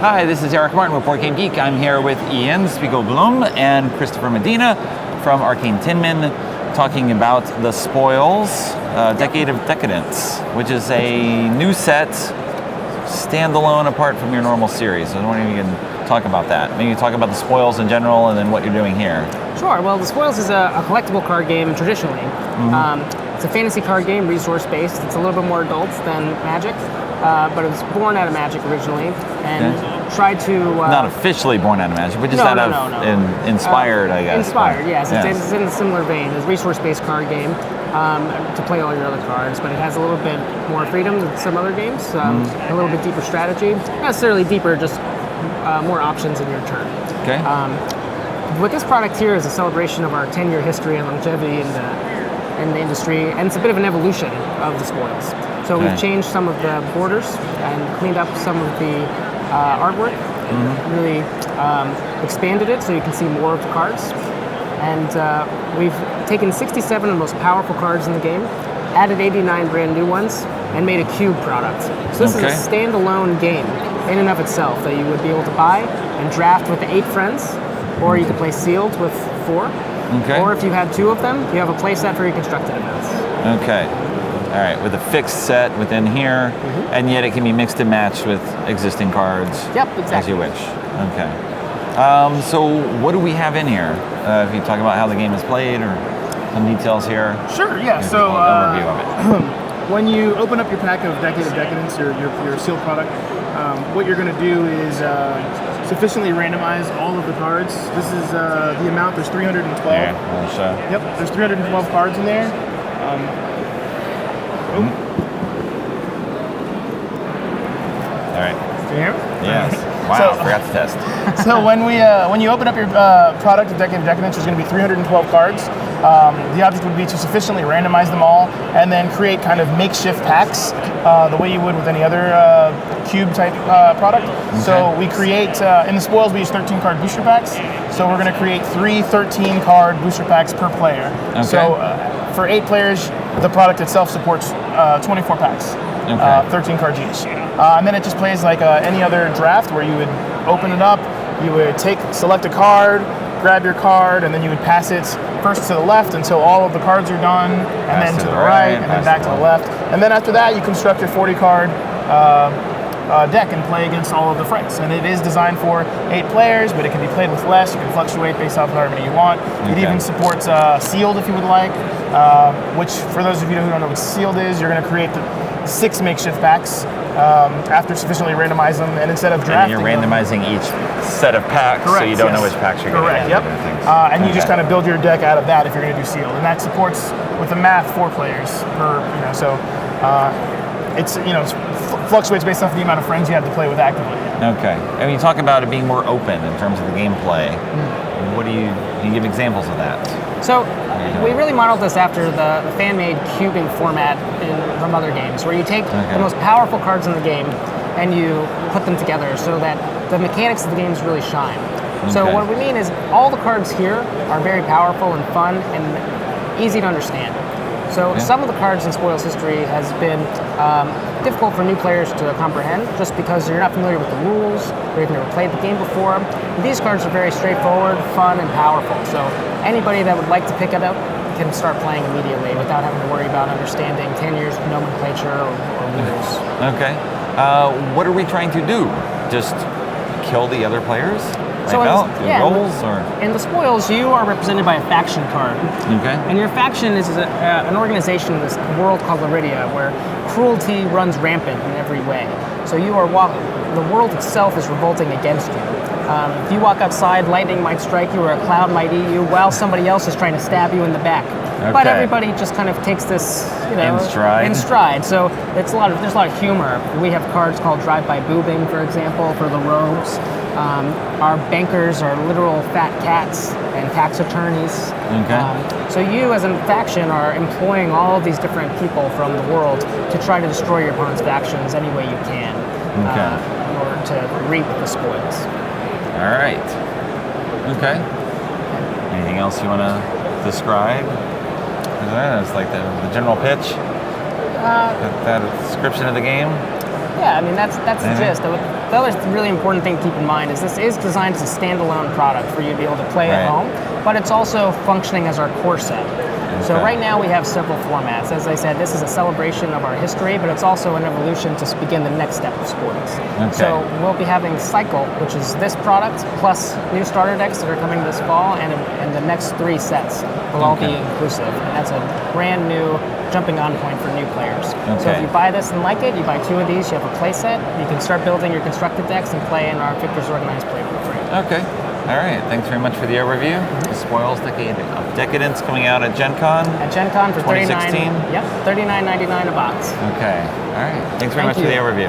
Hi, this is Eric Martin with Board Game Geek. I'm here with Ian Spiegelblum and Christopher Medina from Arcane Tinman, talking about the Spoils, Decade of Decadence, which is a new set, standalone apart from your normal series. I was wondering if you can talk about that. Maybe talk about the Spoils in general and then what you're doing here. Sure. Well, the Spoils is a collectible card game traditionally. It's a fantasy card game, resource-based. It's a little bit more adult than Magic, but it was born out of Magic originally, and tried to... Not officially born out of Magic, but just inspired, I guess. Inspired, yes. It's in a similar vein. It's a resource-based card game to play all your other cards, but it has a little bit more freedom than some other games, a little bit deeper strategy. Not necessarily deeper, just more options in your turn. Okay. What this product here is a celebration of our 10-year history and longevity in the industry, and it's a bit of an evolution of the Spoils. So we've changed some of the borders and cleaned up some of the artwork, really expanded it so you can see more of the cards. And we've taken 67 of the most powerful cards in the game, added 89 brand new ones, and made a cube product. So this is a standalone game in and of itself that you would be able to buy and draft with 8 friends, or you can play sealed with 4. Or if you had 2 of them, you have a play set for your constructed events. Okay. All right, with a fixed set within here, and yet it can be mixed and matched with existing cards. Yep, exactly. As you wish. Okay. So what do we have in here? If you talk about how the game is played or some details here. Sure, yeah. So overview of it. When you open up your pack of Decade of Decadence, your sealed product, what you're going to do is sufficiently randomize all of the cards. This is the amount. There's 312. Yeah, I'll show. Yep, there's 312 cards in there. All right. Can you hear me? Yes. Wow, forgot to test. So when you open up your product of Decade of Decadence, there's going to be 312 cards. The object would be to sufficiently randomize them all and then create kind of makeshift packs the way you would with any other cube type product. So we create, in the Spoils we use 13 card booster packs. So we're going to create 3 13 card booster packs per player. So for 8 players, the product itself supports 24 packs. 13 cards each. And then it just plays like any other draft where you would open it up, you would select a card, grab your card, and then you would pass it first to the left until all of the cards are done, and then to the right, and then back to the left. And then after that, you construct your 40 card deck and play against all of the friends. And it is designed for 8 players, but it can be played with less. You can fluctuate based off of however many you want. It even supports sealed if you would like, which for those of you who don't know what sealed is, you're going to create 6 makeshift packs after sufficiently randomize them, and instead of drafting and you're randomizing each set of packs, so you don't know which packs you're going to get. And you just kind of build your deck out of that if you're going to do sealed, and that supports with the math 4 players per. It's fluctuates based off the amount of friends you have to play with actively. Okay, and you talk about it being more open in terms of the gameplay. What do you give examples of that? So we really modeled this after the fan-made cubing format from other games, where you take the most powerful cards in the game and you put them together so that the mechanics of the games really shine. So what we mean is all the cards here are very powerful and fun and easy to understand. So some of the cards in Spoils history has been difficult for new players to comprehend, just because you're not familiar with the rules or you've never played the game before. These cards are very straightforward, fun, and powerful. So anybody that would like to pick it up can start playing immediately without having to worry about understanding 10 years of nomenclature or rules. Okay. What are we trying to do? Just kill the other players? So roles, in the Spoils, you are represented by a faction card. And your faction is an organization in this world called Lyridia, where cruelty runs rampant in every way. So you are the world itself is revolting against you. If you walk outside, lightning might strike you or a cloud might eat you while somebody else is trying to stab you in the back. But everybody just kind of takes this, in stride. So there's a lot of humor. We have cards called Drive-By Boobing, for example, for the rogues. Our bankers are literal fat cats and tax attorneys. So you, as a faction, are employing all of these different people from the world to try to destroy your opponent's factions any way you can in order to reap the spoils. All right. Okay. Anything else you want to describe? It's like the general pitch. That description of the game. Yeah, I mean that's the gist. The other really important thing to keep in mind is this is designed as a standalone product for you to be able to play at home, but it's also functioning as our core set. So right now we have several formats. As I said, this is a celebration of our history, but it's also an evolution to begin the next step of sports. So we'll be having Cycle, which is this product, plus new starter decks that are coming this fall, and the next 3 sets will all be inclusive. And that's a brand new jumping on point for new players. So if you buy this and like it, you buy 2 of these, you have a play set, you can start building your constructed decks and play in our Victor's Organized Playbook for you. Okay. All right, thanks very much for the overview. The Spoils Decadence coming out at Gen Con. At Gen Con for 2016. $39.99 a box. Okay, all right. Thanks very much for the overview.